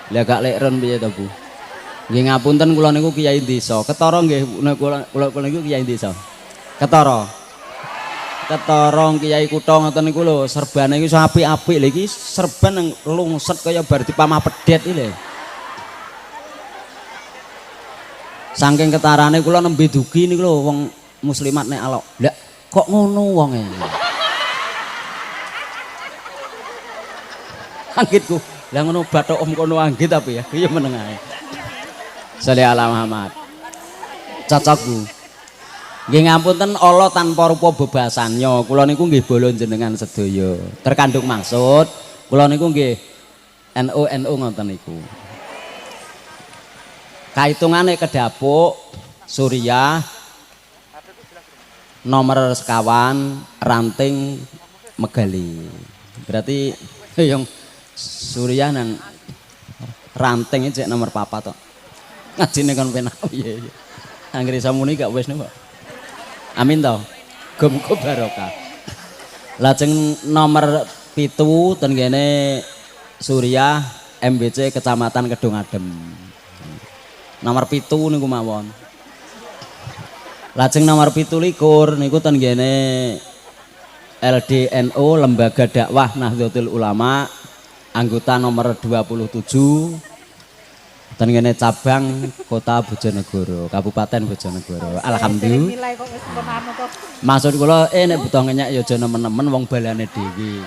Lah gak lekren piye to, Bu? Nggih ngapunten kula niku kiai desa. Ketara nggih kula niku kiai desa. Ketara. Ketara kiai kutha ngoten niku lho, serbane iku iso apik-apik. Lha iki serban nang lungset kaya bar dipamah pedet iki lho. Saking ketarane kula nembe dugi niku lho wong muslimat nek alok. Lah kok ngono wonge. Anggitku. Lah ngono bathuk om kono anggit apa ya? Iya meneng ae. Sholli ala Muhammad. Cocok Bu. Nggih ngapunten Allah tanpa rupa bebasannya. Kula niku nggih bolo jenengan sedaya. Terkandung maksud kula niku nggih NU ngoten niku. Kaitungane kedapuk Suriah nomor sekawan ranting Megali. Berarti yang Suriah nang ranting cek nomor papat tok. Ngajine kon penak. Iya iya. Anggere samuni gak wis niku. Amin to. Muga barokah. Lajeng nomor 7 ten kene Suriah MBC Kecamatan Kedung Adem. Nomor 7 niku mawon. Lajeng nomor 17 niku ten kene LDNO Lembaga Dakwah Nahdlatul Ulama anggota nomor 27 ten kene cabang Kota Bojonegoro, Kabupaten Bojonegoro. Alhamdulillah. Maksud kula nek butuh ngenyek ya aja nemen-nemen wong balane dhewe.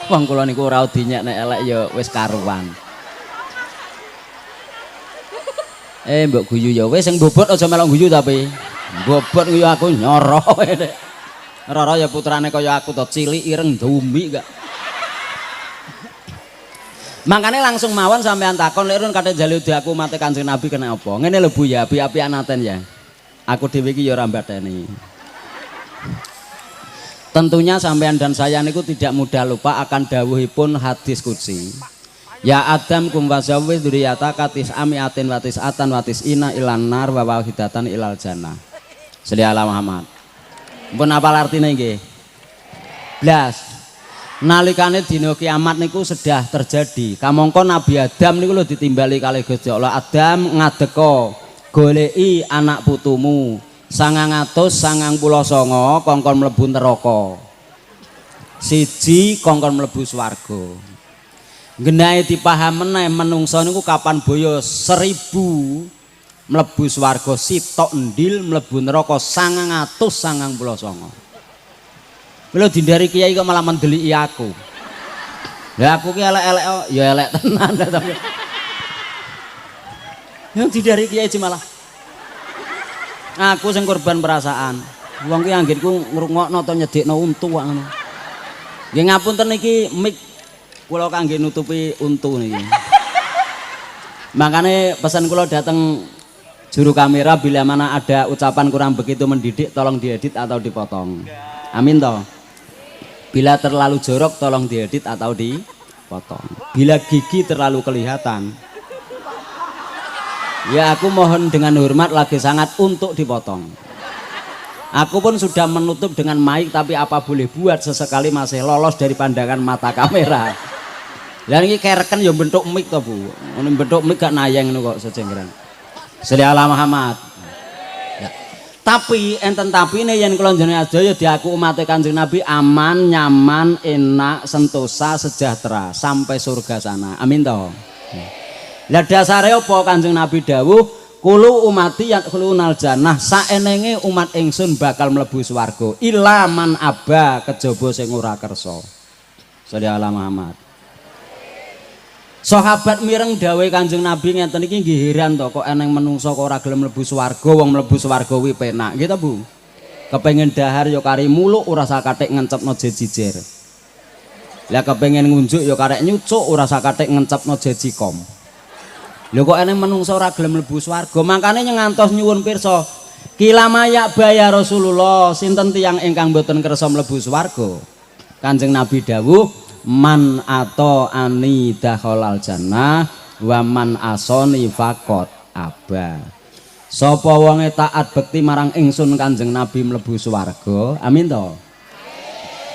Wong kula niku ora dinyek nek elek ya wis karuan. Mbok guyu ya wis sing bobot aja melok guyu tapi. Bobot guyu aku nyoro. Roro ya putrane kaya aku to cilik ireng dumi gak. Makanya langsung mawon sampean takon lek run kate jalu aku mate Kanjeng Nabi kena apa? Ngene lho Bu ya, api-apian aten ya. Aku dhewe iki ya ora mbatheni. Tentunya sampean dan saya niku tidak mudah lupa akan dawuhipun hadis qudsi. Ya Adam kum wasawwi dzurriyyata katis amiatin watis atan watis ina ilan nar wa wahidatan ilal jannah. Sholli ala Muhammad. Mpun apal artine nggih? Blas. Nalikane dina kiamat niku sedah terjadi. Kamangka Nabi Adam niku lho ditimbali kalih Gusti Allah. Adam ngadeka goleki anak putumu 999 kongkon mlebu neraka. 1 kongkon mlebu swarga. Genahe dipaham meneh menungsa niku kapan boyo 1000 mlebu swarga sitok endil mlebu neraka 999. Kalau dindari kiai kok malah mendeliki aku. Ya aku ki elek-elek ya elek tenan tapi. Yang dindari kiai malah. Aku sing korban perasaan. Wong ki anggitku ngrungokno to nyedekno untu wae ngono. Nggih ngapunten iki mik kula kangge nutupi untu niki. Makanya pesan kula datang juru kamera bila mana ada ucapan kurang begitu mendidik tolong diedit atau dipotong. Amin toh. Bila terlalu jorok tolong diedit atau dipotong. Bila gigi terlalu kelihatan ya aku mohon dengan hormat lagi sangat untuk dipotong. Aku pun sudah menutup dengan mic tapi apa boleh buat sesekali masih lolos dari pandangan mata kamera. Dan ini kereken ya bentuk mic toh Bu. Ini bentuk mic gak nayang ini kok sejengran. Sholli ala Muhammad. Tapi enten tapi ini yang kula jenengan sedaya diaku umat Kanjeng Nabi aman, nyaman, enak, sentosa, sejahtera sampai surga sana. Amin toh. Lah dasare apa Kanjeng Nabi dawuh kulo umati yadkhulunal jannah saenenge umat ingsun bakal mlebu swarga illa man aba kejaba sing ora kersa. Sholli ala Muhammad. Sahabat mireng dawuh Kanjeng Nabi ngenten iki nggih heran to kok eneng menungso kok ora gelem mlebu swarga wong mlebu swarga kuwi penak nggih to Bu. Kepengin dahar ya kari muluk ora sakathik ngencepno jejijer. Lah kepengin ngunjuk ya karek nyucuk ora sakathik ngencepno jejikom. Lho kok eneng menungso ora gelem mlebu swarga makane ngantos nyuwun pirsa kilamayak baya Rasulullah sinten tiyang ingkang boten kersa mlebu swarga. Kanjeng Nabi dawuh man ato ani dakhalal jannah wa man asoni faqat aba. Sapa wonge taat bekti marang ingsun Kanjeng Nabi mlebu swarga. Amin to.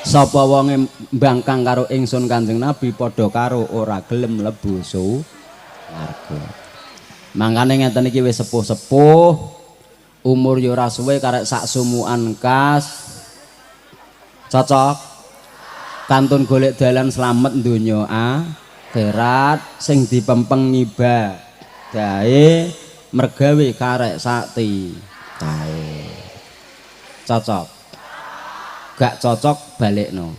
Sapa wonge mbangkang karo ingsun Kanjeng Nabi padha karo ora gelem mlebu swarga. Marga. Mangkane ngeten iki wis sepuh-sepuh, umur yo ora suwe karek sak sumukan kas. Cocok. Kantun golek dalan slamet donya akhirat sing dipempeng ngibadahe mergawe karek sakti kae. Cocok. Gak cocok balekno.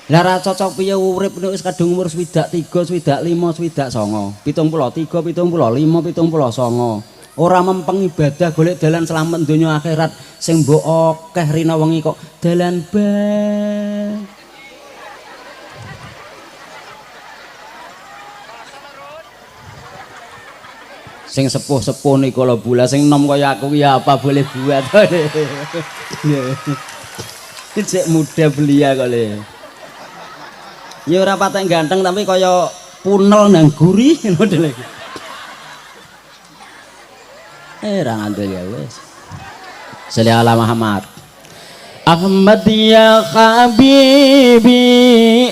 Lah ra cocok piye urip nek wis kadung umur 23, 25, 29, 73, 75, 79. Ora mempeng ibadah golek dalan slamet donya akhirat sing mbok akeh rina wengi kok dalan bae. Sing sepuh-sepuh niku lho bula sing enom kaya aku ya apa boleh buat. Cek muda belia kok le. Ya ora patek ganteng tapi kaya punel nang guri model iki. Ra ngandel ya wis. Sholli ala Muhammad. Ahmad ya habibi,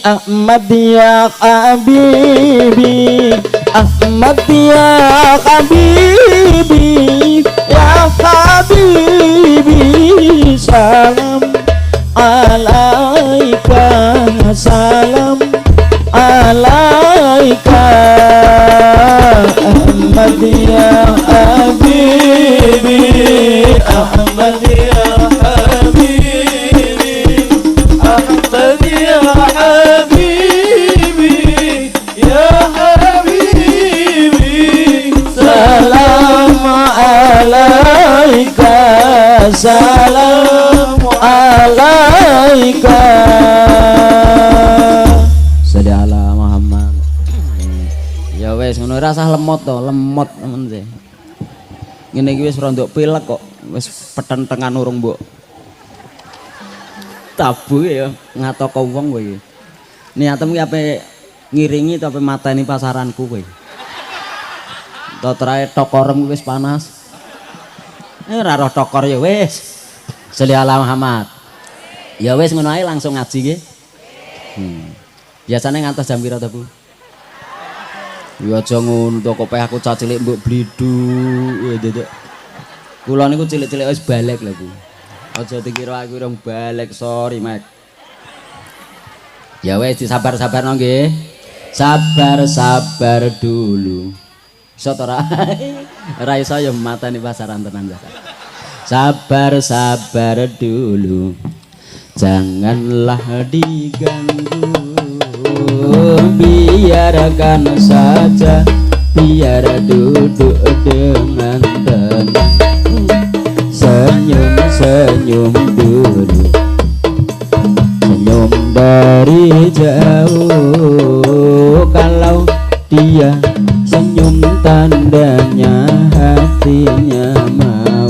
Ahmad ya habibi, Ahmad ya habibi, ya habibi, salam alaika, salam alaika, Ahmad ya habibi, Ahmad ya salam alaika. Sholli ala Muhammad. Ya wis ngono ora usah lemot to, lemot temen sih. Ngene iki wis rondok pilek kok, wis petentengan urung mbok. Tabu ya ngatoko wong kowe iki. Niatem ki ape ngiringi to ape mateni pasaranku kowe. Totrae tokorem wis panas. Ora roh tokor ya wis. Sholli ala Muhammad. Ya wis ngono ae langsung ngaji nggih. Biasane ngantos jam pira to, Bu? Ya aja ngono to kok aku cah cilik mbok blidu. Ya dedek. Kula niku cilik-cilik wis balik lho, Bu. Aja dikira aku urung balik, sorry, Mak. Ya wis disabar-sabarno nggih. Sabar-sabar dulu. Iso to ora? Ora iso ya mateni pasaran tenan ya. Sabar-sabar dulu. Janganlah diganggu. Biarkan saja, biar duduk dengan tenang. Senyum-senyum dulu. Senyum dari jauh. Kalau dia senyum tandanya hatinya mau.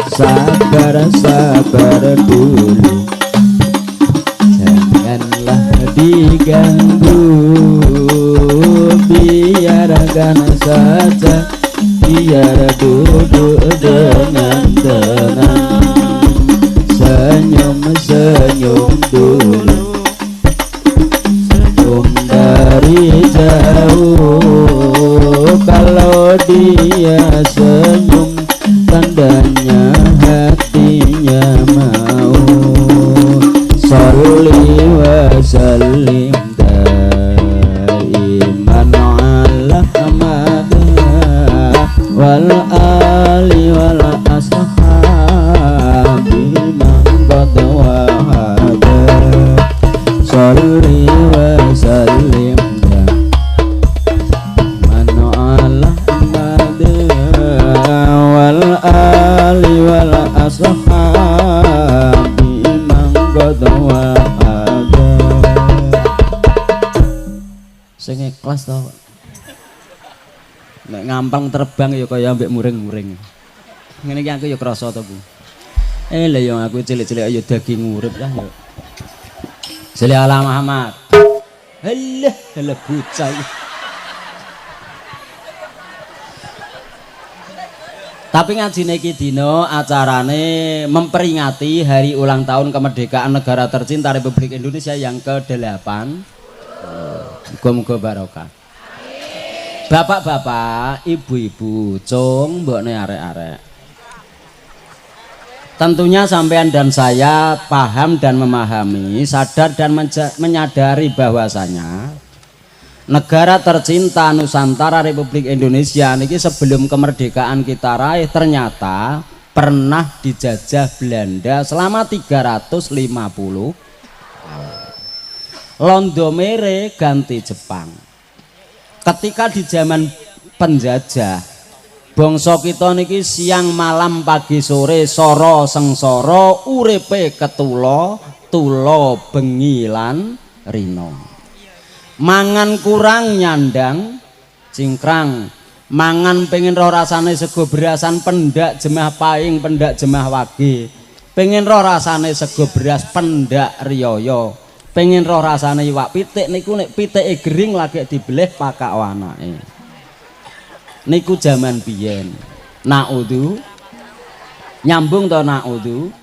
Sabar-sabar dulu. Janganlah diganggu. Biarkan saja, biar duduk dengan tenang. Senyum-senyum dulu. Senyum dari jauh. Kalau dia senyum tandanya hatinya mau. Sholli wa sallim daiman ala Muhammad wal ali wal ashabi man qad wahada. Sholli wa sallim daiman ala Muhammad wal ali wal ashabi man qad wahada. Sing ikhlas to. Nek ngampang terbang ya kaya ambek muring-muring. Ngene iki aku ya krasa to, Bu. Lha ya aku cilik-cilik ya daging urip lah ya. Sholli ala Muhammad. Halah bocah iki. Tapi ngajine iki dina acarane memperingati hari ulang tahun kemerdekaan negara tercinta Republik Indonesia yang ke-8. Muga-muga barokah. Bapak-bapak, ibu-ibu, cung, mbokne arek-arek. Tentunya sampean dan saya paham dan memahami, sadar dan menyadari bahwasanya negara tercinta Nusantara Republik Indonesia niki sebelum kemerdekaan kita raih ternyata pernah dijajah Belanda selama 350 Londomere ganti Jepang. Ketika di zaman penjajah, bangsa kita niki siang malam pagi sore soro sengsara uripe ketula tula bengi lan rina. Mangan kurang nyandang cingkrang, mangan pengen roh rasane sego berasan pendak jemah paing pendak jemah wage, pengen roh rasane sego beras pendak riyaya, pengen roh rasane iwak pitik niku nek pitike gering lagi dibeleh pakak anake. Niku zaman biyen. Naudzu. Nyambung to naudzu.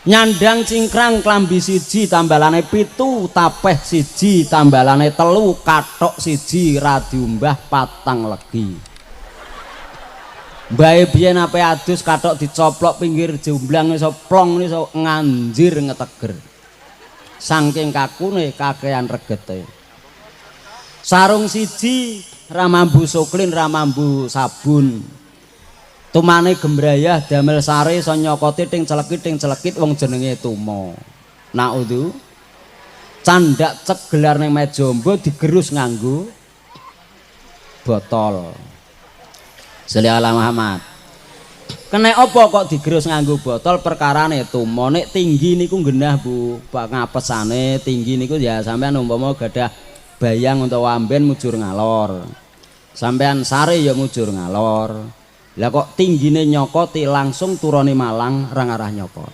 Nyandang cingkrang klambi siji tambalane 7, tapeh siji tambalane 3, kathok siji radiumbah 4 legi. Mbae biyen ape adus kathok dicoplok pinggir jomblang iso plong iso nganjir ngeteger. Saking kakune kakean regete. Sarung siji ramambu soklin ramambu sabun. Tumane gembrayah damel sare iso nyokoti ting celekit wong jenenge tuma. Naudzu. Candak cek gelar ning meja mbo digerus nganggo botol. Sholli ala Muhammad. Kena apa kok digerus nganggo botol perkarane tuma nek tinggi niku genah Bu. Pak ngapesane tinggi niku ya sampean umpama gadah bayang untuk wamben mujur ngalor. Sampean sare ya mujur ngalor. Lah kok tinggine nyokoti langsung turune Malang ra ngarah nyokot.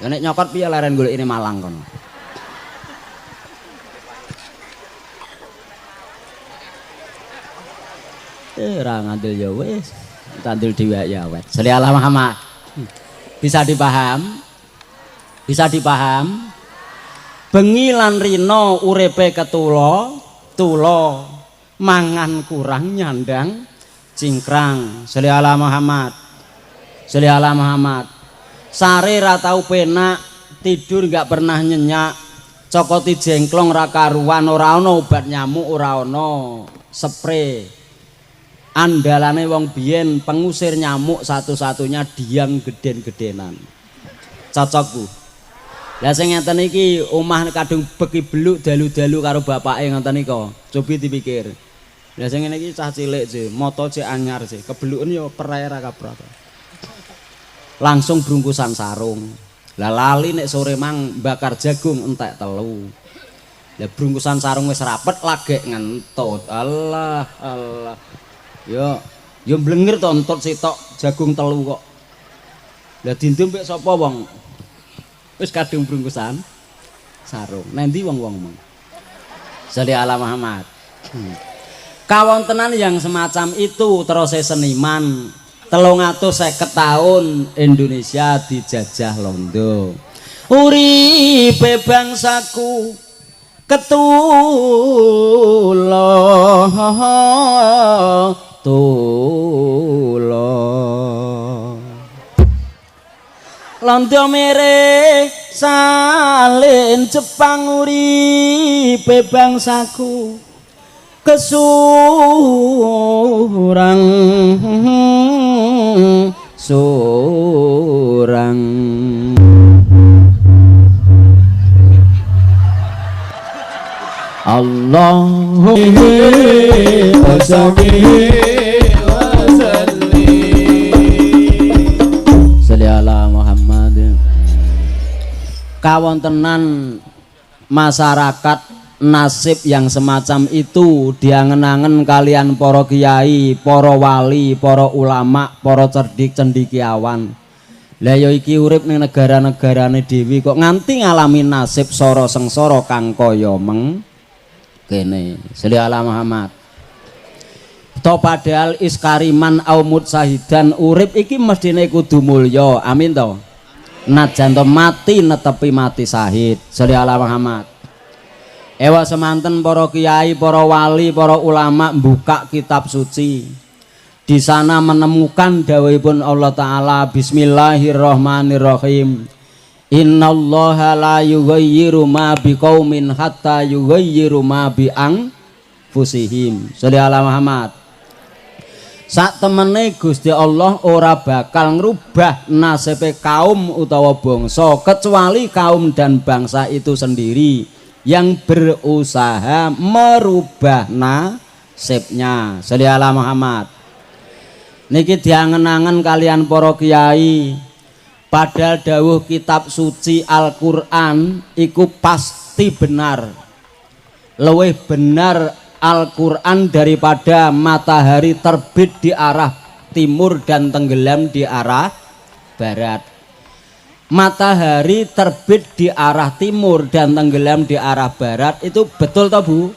Ya nek nyokot piye leren golekine Malang kono. Ra ngandel ya wis, tandil dhewe ya wet. Sholli ala Muhammad. Bisa dipaham? Bisa dipaham? Bengi lan rina uripe ketula, tula mangan kurang nyandang cingkrang. Sholli ala Muhammad. Sholli ala Muhammad. Sare ra tau penak, tidur enggak pernah nyenyak, cokoti jengklong ra karuan, ora ana obat nyamuk, ora ana spray. Andalane wong biyen pengusir nyamuk satu-satunya diam geden-gedenan. Cocok Bu. Lah sing ngeten iki omah kadung beki beluk dalu-dalu karo bapake ngoten nika. Cobi dipikir. Lah sing ngene iki cah cilik sih, moto cek anyar sih, kebeluken ya perera kabrah. Langsung brungkusan sarung. Lah lali nek sore mang bakar jagung entek 3. Lah brungkusan sarung wis rapet lagek ngentut. Allah, Allah. Yo mblengir to entut sitok jagung 3 kok. Lah dindum mek sapa wong? Wis kadung brungkusan sarung. Nendi wong-wong mong? Sholli ala Muhammad. Kawontenan yang semacam itu terus seniman 350 tahun Indonesia dijajah Londo. Uripe bangsaku ketula tula Londo mere salin Jepang uripe bangsaku kesurang surang. Allahu Sholli ala Muhammad. Kawontenan masyarakat nasib yang semacam itu diangen-angen kalian para kiai, para wali, para ulama, para cerdik cendikiawan. Lah ya iki urip ning negara-negarane dhewe kok nganti ngalami nasib sara sengsara kang kaya kene. Sholli ala Muhammad. To padahal iskariman aumut sahidan urip iki mestine kudu mulya. Amin to. najan to mati netepi mati syahid. Sholli ala Muhammad. Ewa semanten para kiai, para wali, para ulama buka kitab suci. Di sana menemukan dawuhipun Allah Ta'ala, Bismillahirrahmanirrahim. Innallaha la yughayyiru ma biqaumin hatta yughayyiru ma bi anfusihim. Sholli ala Muhammad. Sak temene Gusti Allah ora bakal ngrubah nasibe kaum utawa bangsa kecuali kaum dan bangsa itu sendiri yang berusaha merubah nasibnya. Sholli ala Muhammad. Niki diangen-angen kalian para kiai, padahal dawuh kitab suci Al-Qur'an iku pasti benar. Luwih benar Al-Qur'an daripada matahari terbit di arah timur dan tenggelam di arah barat. Matahari terbit di arah timur dan tenggelam di arah barat itu betul toh Bu?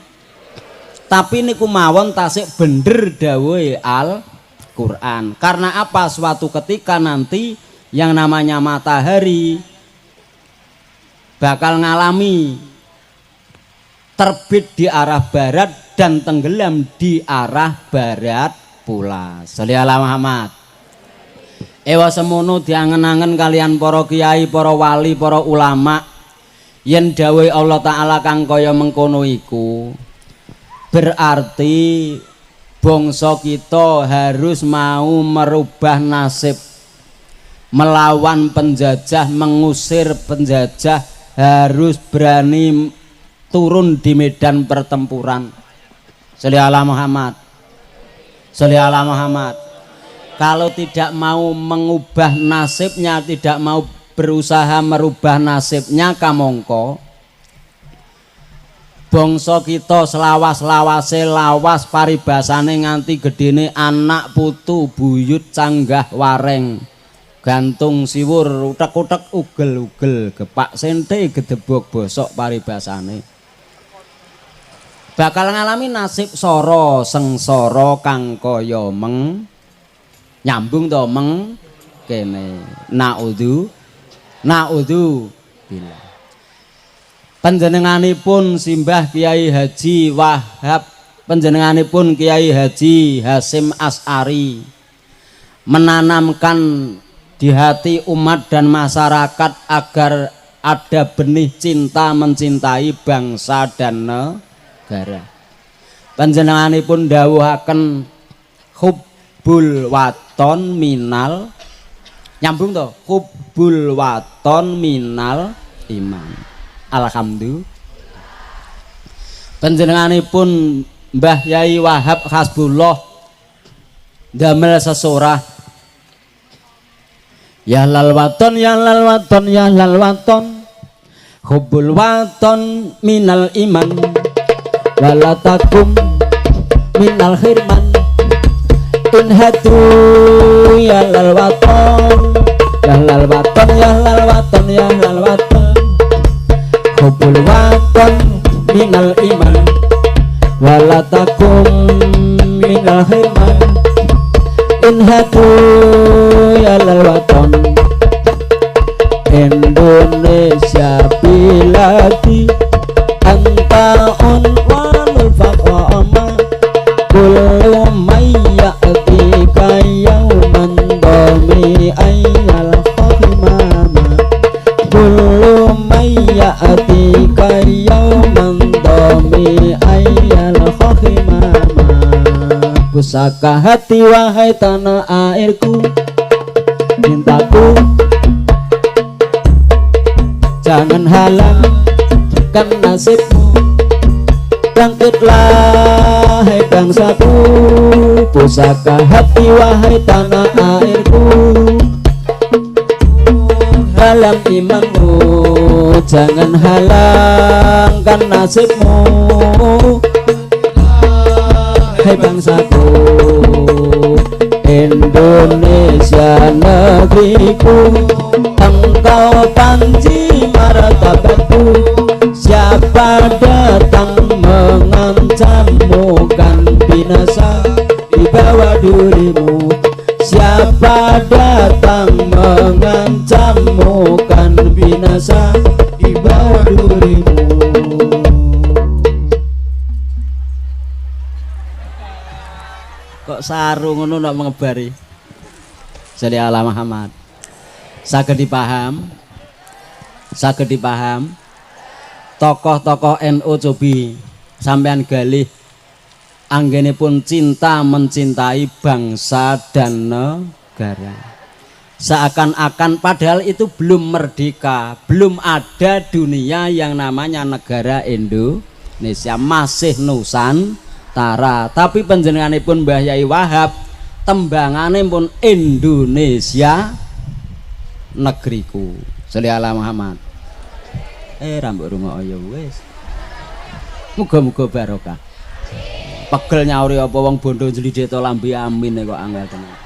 Tapi niku mawon tasik bener dawuhe Al-Qur'an. Karena apa? Suatu ketika nanti yang namanya matahari bakal ngalami terbit di arah barat dan tenggelam di arah barat pula. Sholli ala Muhammad. Ewa semono diangen-angen kalian para kiai, para wali, para ulama, yen dawuh Allah Ta'ala kang kaya mengkono iku berarti bangsa kita harus mau merubah nasib, melawan penjajah, mengusir penjajah, harus berani turun di medan pertempuran. Sholli ala Muhammad. Sholli ala Muhammad. Kalau tidak mau mengubah nasibnya, tidak mau berusaha merubah nasibnya, kamongko bangsa kita selawas-lawase lawas paribasane nganti gedene anak putu buyut canggah wareng gantung siwur utek-utek ugel-ugel gepak sente gedebok bosok paribasane bakal ngalami nasib soro sengsara kang kaya nyambung to meng kene naudzu bila panjenenganipun simbah Kiai Haji Wahab, panjenenganipun Kiai Haji Hasyim Asy'ari menanamkan di hati umat dan masyarakat agar ada benih cinta mencintai bangsa dan negara. Panjenenganipun dawuhaken hubbul waton minal nyambung to hubbul waton minal iman. Alhamdulillah. Panjenenganipun Mbah Yai Wahab Hasbullah damel sesorah ya lal waton ya lal waton ya lal waton hubbul waton minal iman walatakum minal khirman inhatu ya lal waton ya lal waton ya lal waton ya lal waton hubbul waton minal iman walatakum minal khirman inhatu ya lal waton Indonesia biladi anta unwanul faqama kullu mayya'tika yawman dami ayyal khimama kullu mayya'tika yawman dami ayyal khimama pusaka hati wahai tanah airku cintaku jangan halangkan nasibmu bangkitlah hai bangsaku pusaka hati wahai tanah airku halang imanmu jangan halangkan nasibmu hai bangsaku Indonesia negeriku engkau panji martabatku siapa datang mengancammu kan binasa di bawah durimu siapa datang mengancammu binasa di bawah durimu. Kok sarung ngono nak mengebari. Jadi ala Muhammad. Saged dipaham? Saged dipaham? Tokoh-tokoh NU cobi sampean galih anggenipun cinta mencintai bangsa dan negara. Seakan-akan padahal itu belum merdeka, belum ada dunia yang namanya negara Indonesia, masih Nusantara. Tapi panjenenganipun Mbah Yai Wahab tembanganipun Indonesia negeriku. Sholli ala Muhammad. Rambut rungo ya wis. Muga-muga barokah. Pegel nyauri apa wong bondo jlidhe to lambe amin kok angel tenan.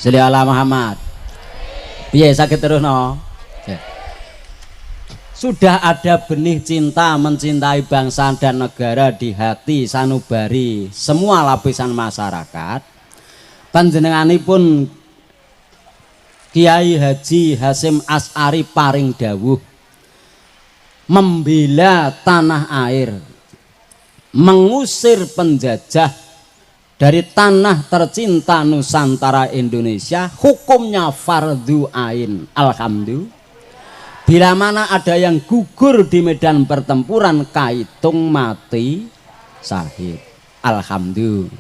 Sholli ala Muhammad. Piye saged terusno? Sudah ada benih cinta mencintai bangsa dan negara di hati sanubari semua lapisan masyarakat. Panjenenganipun Kiai Haji Hasyim Asy'ari paring dawuh membela tanah air, mengusir penjajah dari tanah tercinta Nusantara Indonesia, hukumnya fardu ain. Alhamdulillah. Bila mana ada yang gugur di medan pertempuran, kaitung mati syahid. Alhamdulillah.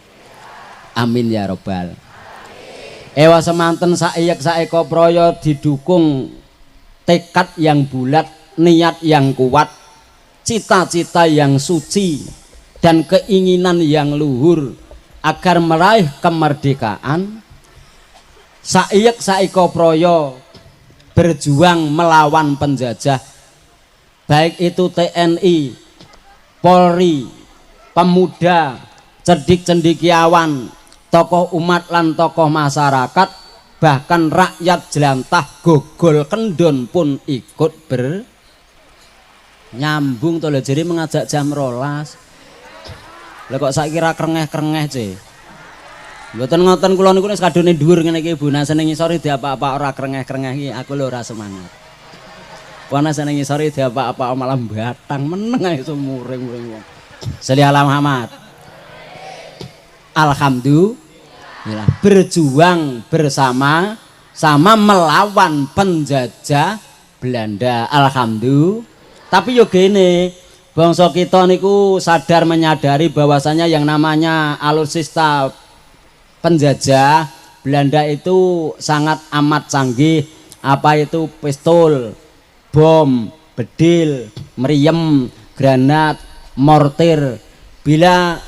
Amin ya robbal. Ewa semanten saiyek saeko proyo didukung tekad yang bulat, niat yang kuat, cita-cita yang suci, dan keinginan yang luhur agar meraih kemerdekaan. Saiyek saiko proyo berjuang melawan penjajah, baik itu TNI, Polri, pemuda, cerdik cendikiawan, tokoh umat lan tokoh masyarakat, bahkan rakyat jelantah gogol kendon pun ikut nyambung to lho. Jadi mengajak jam rolas. Lah kok sak kira krengeh-krengeh ce. Mboten ngoten kula niku wis kadone dhuwur ngene iki Bu. Nah seneng ngisori diapa-apa ora krengeh-krengeh iki aku lho ora semangat. Wana seneng ngisori diapa-apa malah batang meneng ae sumuring-muring wong. Sholli ala Muhammad. Alhamdulillah berjuang bersama sama melawan penjajah Belanda. Alhamdulillah. Tapi yo gene, bangsa kita niku sadar menyadari bahwasanya yang namanya alutsista penjajah Belanda itu sangat amat canggih. Apa itu pistol, bom, bedil, meriam, granat, mortir. Bila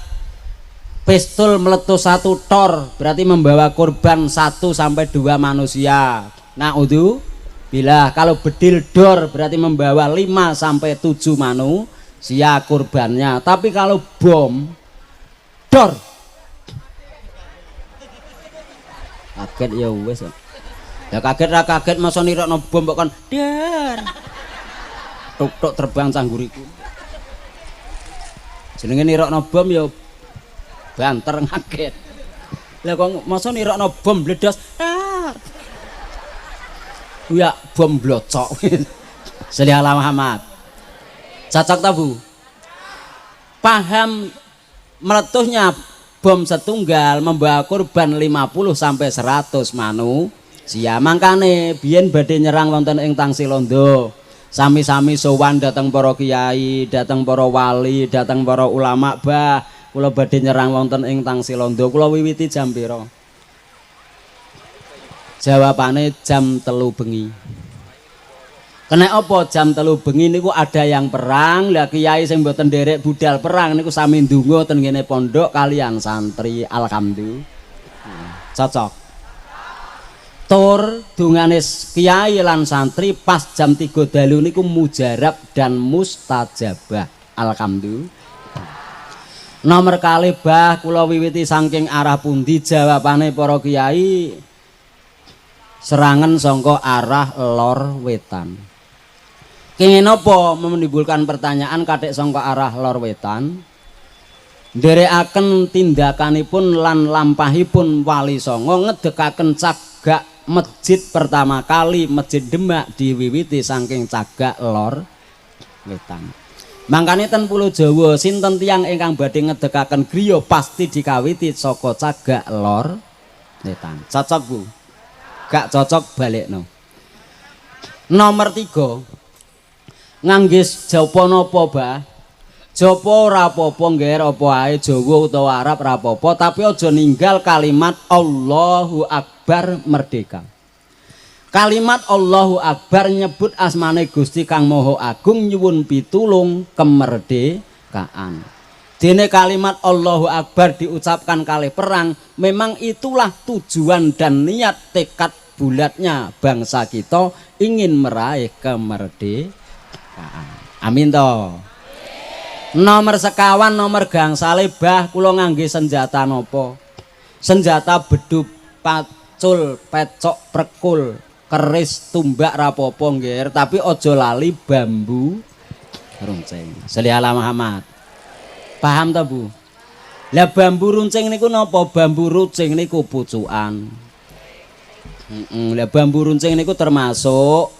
pistol meletus 1 tor berarti membawa korban 1 sampai 2 manusia. Bila kalau bedil dor berarti membawa 5 sampai 7 manusia korbannya. Tapi kalau bom dor kaget ya wis. Ya kaget ra kaget masa nirokno bom kok kon dar. Tuk-tuk terbang cangguriku. Jenenge nirokno bom ya banter ngaget. Lah kok masa nirokno bom bledos. Ya bom blocok. Sholli ala Muhammad. Cocok ta Bu? Paham meletusnya bom setunggal membawa korban 50 sampai 100 manusia. Mangkane biyen badhe nyerang wonten ing Tangsilondo. Sami-sami sowan dateng para kiai, dateng para wali, dateng para ulama, bah kula badhe nyerang wonten ing Tangsilondo. Kula wiwiti jam pira? Jawabane jam 3 bengi. Kena apa jam 3 bengi niku ada yang perang. Lah kiai sing mboten nderek budal perang niku sami ndonga ten ngene pondok kalian santri. Alhamdulillah. Cocok. Tur dungane kiai lan santri pas jam 3 dalu niku mujarab dan mustajabah. Alhamdulillah. Nomor kali bah kula wiwiti saking arah pundi? Jawabane para kiai serangan songko arah lor wetan. Kenging apa menimbulkan pertanyaan kadek songko arah lor wetan? Nderekaken tindakanipun lan lampahipun Wali Songo ngedekaken cagak masjid pertama kali Masjid Demak diwiwiti saking Cagak Lor Wetan. Mangkane ten Pulau Jawa sinten tiyang ingkang badhe ngedekaken griya pasti dikawiti saka Cagak Lor Wetan. Cocok Bu? Gak cocok balekno. Nomor 3 ngangge japa napa Bah? Japa ora apa-apa ngger apa ae Jawa utawa Arab ora apa-apa tapi aja ninggal kalimat Allahu Akbar merdeka. Kalimat Allahu Akbar nyebut asmane Gusti Kang Maha Agung nyuwun pitulung kemerdekaan. Dene kalimat Allahu Akbar diucapkan kali perang, memang itulah tujuan dan niat tekad bulatnya bangsa kita ingin meraih kemerdekaan. Amin toh. Nomor sekawan nomor gangsale Bah kula ngangge senjata napa? Senjata bedu pacul pecok prekul keris tumbak rapopo nggih tapi aja lali bambu runcing. Sholli ala Muhammad. Paham ta Bu? Lah bambu runcing niku napa? Bambu runcing niku pucukan. Lah bambu runcing niku termasuk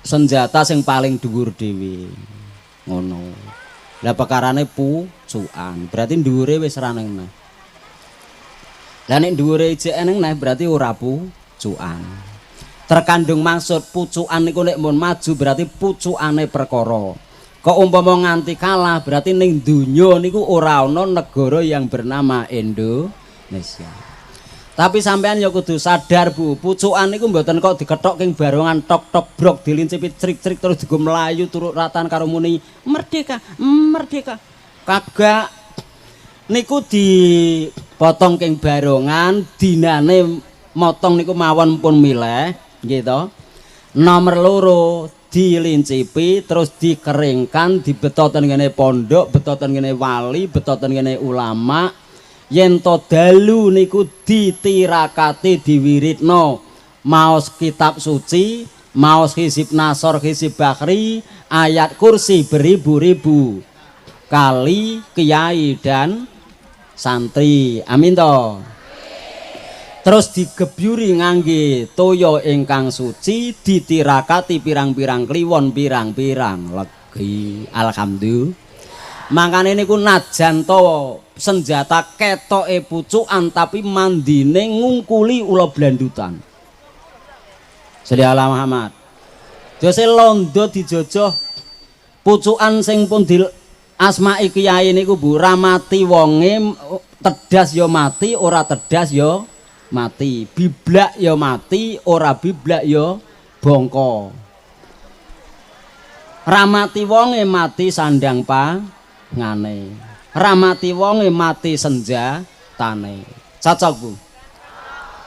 senjata sing paling dhuwur dhewe. Ngono. Lah pekarane pucukan, berarti dhuwure wis ra neng. Lah nek dhuwure ijek eneng neh berarti ora pucukan. Terkandung maksud pucukan niku nek mun maju berarti pucukane perkara. Kok umpama nganti kalah berarti ning donya niku ora ana negara yang bernama Indonesia. Tapi sampean ya kudu sadar Bu, pucukan niku mboten kok diketok king barongan tok-tok brok dilincipi crik-crik terus digo mlayu turut ratan karo muni merdeka, merdeka. Kagak. Niku dipotong king barongan, dinane motong niku mawon pun milih, nggih to. Nomor 2 dilincipi terus dikeringkan, dibeto ten ngene pondok, beto ten ngene wali, beto ten ngene ulama. Yen to dalu niku ditirakati diwiridno maos kitab suci, maos hizib nasor, hizib bakri, ayat kursi beribu-ribu kali kiai dan santri. Amin toh. Terus digebyuri ngangge toya ingkang suci, ditirakati pirang-pirang kliwon, pirang-pirang legi. Alhamdulillah. Makane niku najan to senjata ketoke pucukan tapi mandine ngungkuli ula blandutan. Sholli ala Muhammad. Jose londo dijojoh pucukan sing pun di asma'i kiai niku Bu, ramati wonge tedas ya mati, ora tedas ya mati. Biblak ya mati, ora biblak ya bongko. Ramati wonge mati sandang ngane, ramati wonge mati senjatane. Cocok Bu?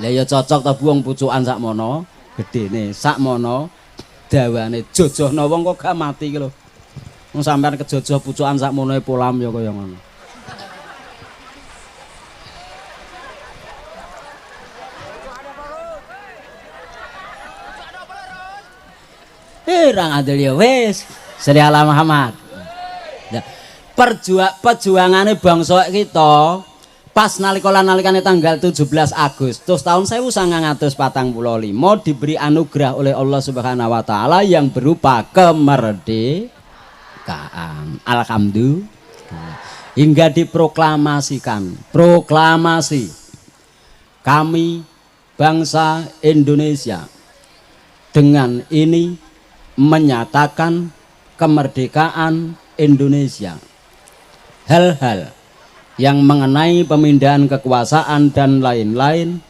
Lah ya cocok ta Bu, wong pucukan sakmono gedene, sakmono dawane, jojohno wong kok gak mati iki lho. Wong sampean kejojoh pucukan sakmono polam ya kaya ngono. Ra ngadil ya wis. Sholli ala Muhammad. Perjuangane bangsa kita pas nalikane tanggal 17 Agustus tahun 1945 diberi anugerah oleh Allah Subhanahu wa taala yang berupa kemerdekaan. Alhamdulillah. Hingga diproklamasikan, proklamasi kami bangsa Indonesia dengan ini menyatakan kemerdekaan Indonesia. Hal-hal yang mengenai pemindahan kekuasaan dan lain-lain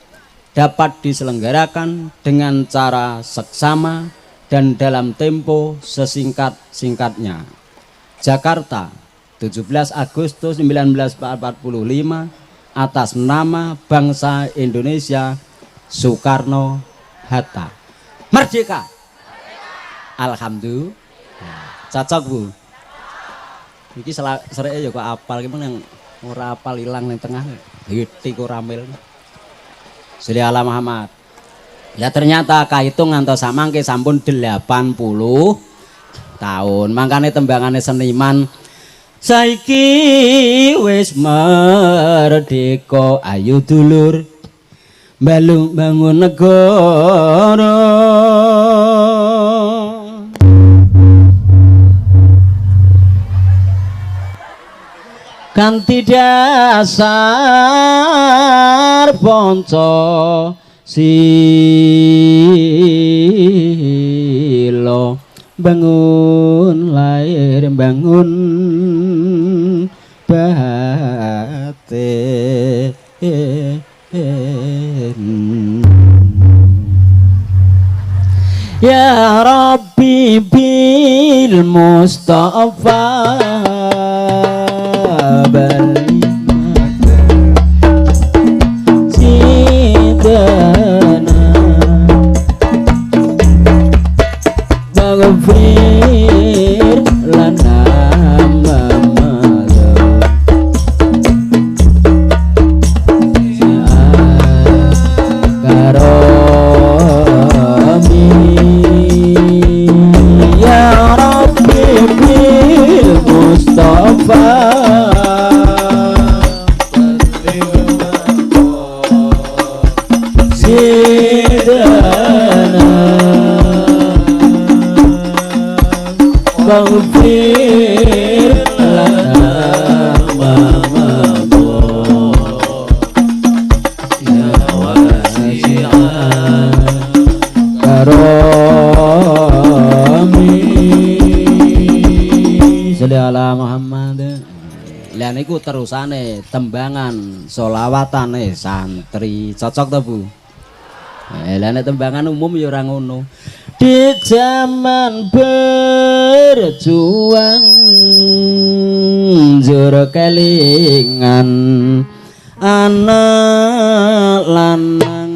dapat diselenggarakan dengan cara seksama dan dalam tempo sesingkat-singkatnya. Jakarta, 17 Agustus 1945 atas nama bangsa Indonesia Soekarno-Hatta. Merdeka. Alhamdulillah. Cocok Bu? Iki sereke ya kok apal ki yang ora apal ilang ning tengah. Hiti kok ramil. Sholli ala Muhammad. Ya ternyata kahitung ngantos samangke sampun 80 tahun. Mangkane tembangane seniman saiki wis merdeka, ayo dulur Balung bangun negara kanthi dasar panca sila bangun lahir bangun batin ya Rabbi bil Mustafa balimaka sidana maghfir lana mamala karami ya Rabbi bil Mustafa maghfir lana mamamu ya wasi'an karami sholli ala Muhammad. Lah niku terusane tembangan solawatane santri cocok to Bu? Lah nek tembangan umum ya ora ngono. Di zaman berjuang jur kelingan anak lanang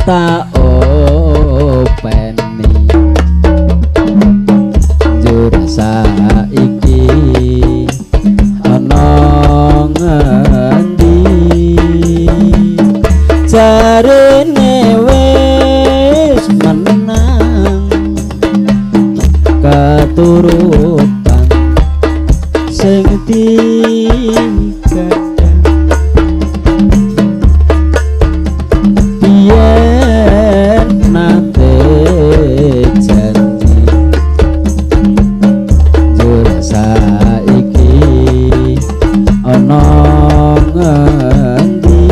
tak openi jur saiki ana ngendi jarene wis menang keturutan sing digadang biyen nate janji jur saiki ana ngendi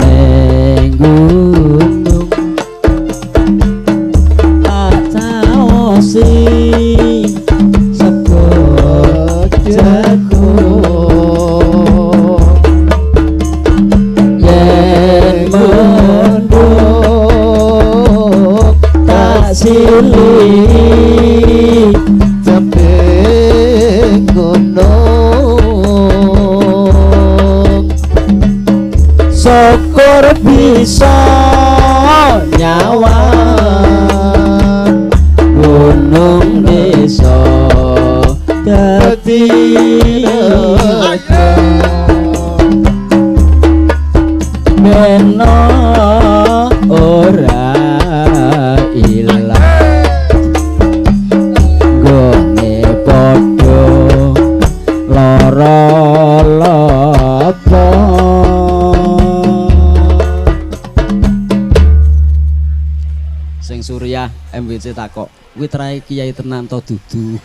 ning gunung ataosi sego jago yen munduk tak silih tebing gunung syukur bisa nyawa gunung desa dadi meno ora ilang gone padha lara lapa sing Surya MWC takok kuwi trae Kiai tenan to dudu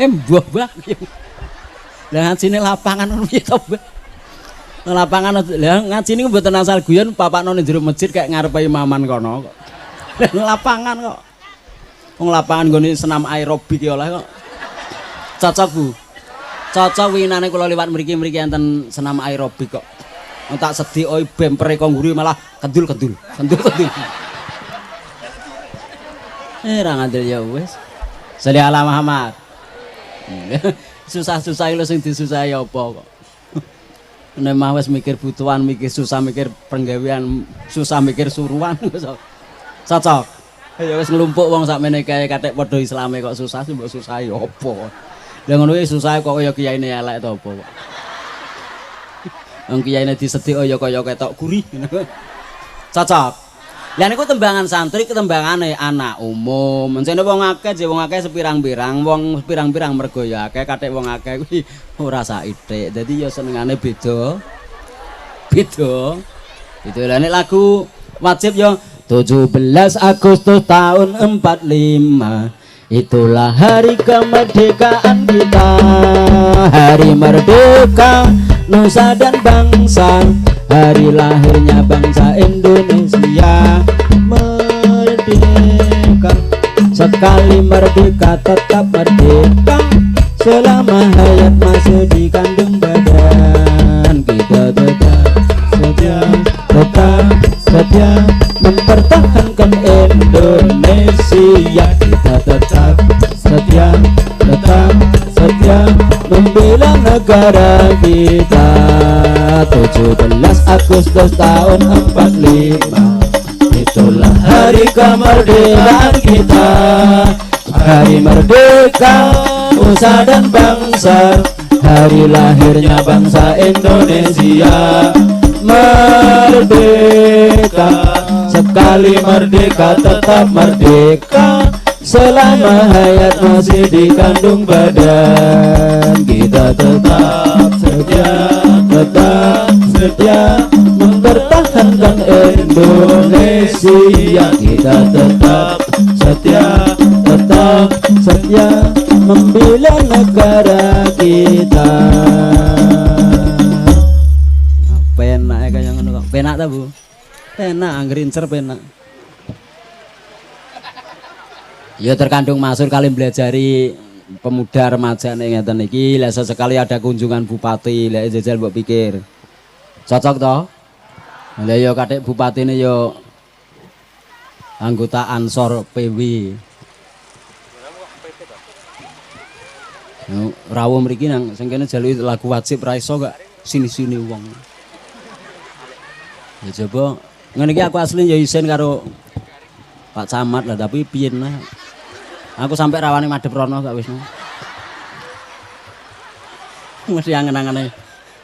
mbah mbah lah ngajine lapangan ngono piye to mbah lapangan lah ngaji niku mboten asal guyon papakno ning jero masjid kayak ngarepe imaman kono kok lapangan kok wong lapangan nggone senam aerobik ya oleh kok cocok Bu cocok winane kula liwat mriki-mriki enten senam aerobik kok tak sedhi oi bempere kongguri malah kendul-kendul ra ngandel ya wis sholli ala Muhammad susah-susah lho sing disusahi apa kok nek mah wis mikir butuhan mikir susah mikir penggawean susah mikir suruhan cocok ya wis nglumpuk wong sakmene kae kathek padha islame kok susah sih mbok susahi apa lha ngono iki susah kok kaya kiyaine elek to apa kok wong kiyaine disedhi ya kaya ketok gurih cocok Lah niku tembangan santri ketembangane anak umum. Mencene wong akeh sepirang-pirang, wong pirang-pirang mergo ya akeh kathik wong akeh kuwi ora saithik. Dadi ya senengane beda. Beda. Itu lah nek lagu wajib ya 17 Agustus tahun 45. Itulah hari kemerdekaan kita. Hari merdeka nusa dan bangsa. Hari lahirnya bangsa Indonesia. Merdeka, sekali merdeka tetap merdeka. Selama hayat masih di kandung badan, kita tetap setia mempertahankan Indonesia. Kita tetap setia membela negara kita. 17 Agustus tahun 45. Itulah hari kemerdekaan kita. Hari merdeka nusa dan bangsa. Hari lahirnya bangsa Indonesia. Merdeka, sekali merdeka tetap merdeka. Selama hayat masih di kandung badan, kita tetap setia mempertahankan Indonesia. Kita tetap setia membela negara kita. Penak kaya ngono kok. Penak ta, Bu? Penak anggerincer penak. Ya terkandung masuk kali belajari pemuda remaja nih ngeten iki. Lah sesekali ada kunjungan bupati, lek jajal mbok pikir. Cocok toh? Lah ya kathik bupatine ya anggota Ansor PW. Rawuh mriki nang sing kene jaluki lagu wajib ra iso gak sini-sini wong. Ya coba ngene iki aku asli ya isin karo Pak Camat lah tapi piye nah. Aku sampai rawani madhep rono gak wis. Mesti angen-angene.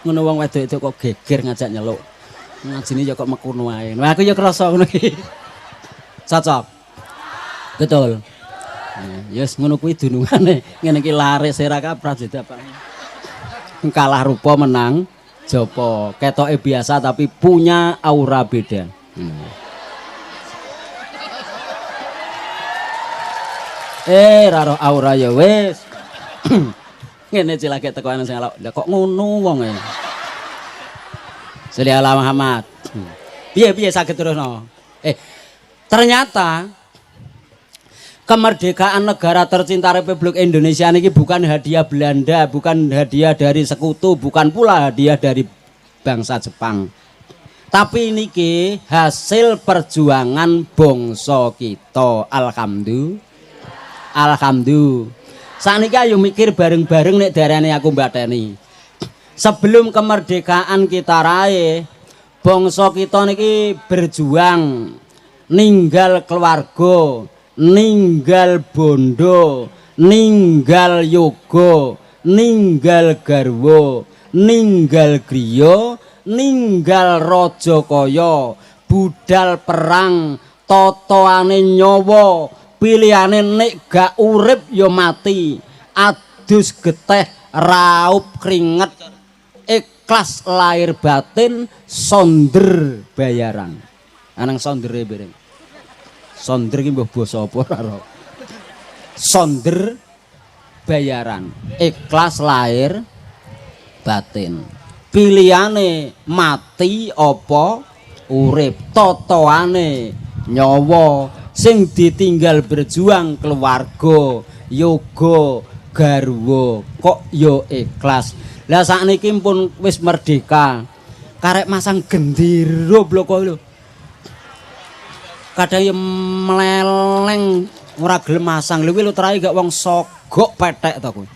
Ngono wong wedok itu kok geger ngajak nyeluk. Ngajine ya kok mekono ae. Nah aku ya krasa ngono iki. Cocok. Betul. Yes ngono kuwi dunungane. Ngene iki laris ora kaprah jedak Pak. Kalah rupa menang jopo. Ketoke biasa tapi punya aura beda. Raro aura ya wis. Ngene cilake teko ana sing lha kok ngono wong e. Sholli ala Muhammad. Piye saged terusno. Ternyata kemerdekaan negara tercinta Republik Indonesia ini bukan hadiah Belanda, bukan hadiah dari sekutu, bukan pula hadiah dari bangsa Jepang. Tapi niki hasil perjuangan bangsa kita. Alhamdulillah. Sakniki ayo mikir bareng-bareng nek darane aku mbateni. Sebelum kemerdekaan kita raih, bangsa kita niki berjuang ninggal keluarga, ninggal bondo, ninggal yoga, ninggal garwa, ninggal griya, ninggal raja kaya, budal perang, totoane nyawa. Pilihane nek gak urip ya mati, adus geteh raup keringet, ikhlas lahir batin, sonder bayaran. Anang sondere bareng. Sonder iki mbah basa apa ora? Sonder bayaran, ikhlas lahir batin. Pilihane mati apa urip, totoane nyawa. Sing ditinggal berjuang keluarga, yoga, garwa, kok yo ikhlas. Lah sakniki pun wis merdeka. Karek masang gendera bloko lho. Kadang yo meleleng ora gelem masang. Lha kuwi lho terae gak wong sogok petek to kuwi.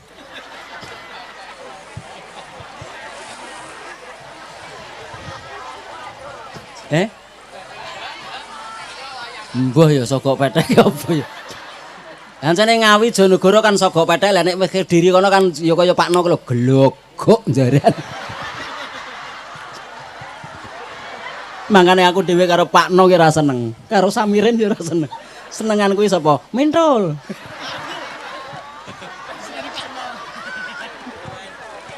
Mbah ya sogok petek apa ya. Ancane Ngawi Jonegoro kan sogok petek, lah nek wis Kediri kono kan ya kaya Pakno lho glogok jaran. Mangkane aku dhewe karo Pak No ki ora seneng, karo Samirin ya ora seneng. Senengan kuwi sapa? Mintul.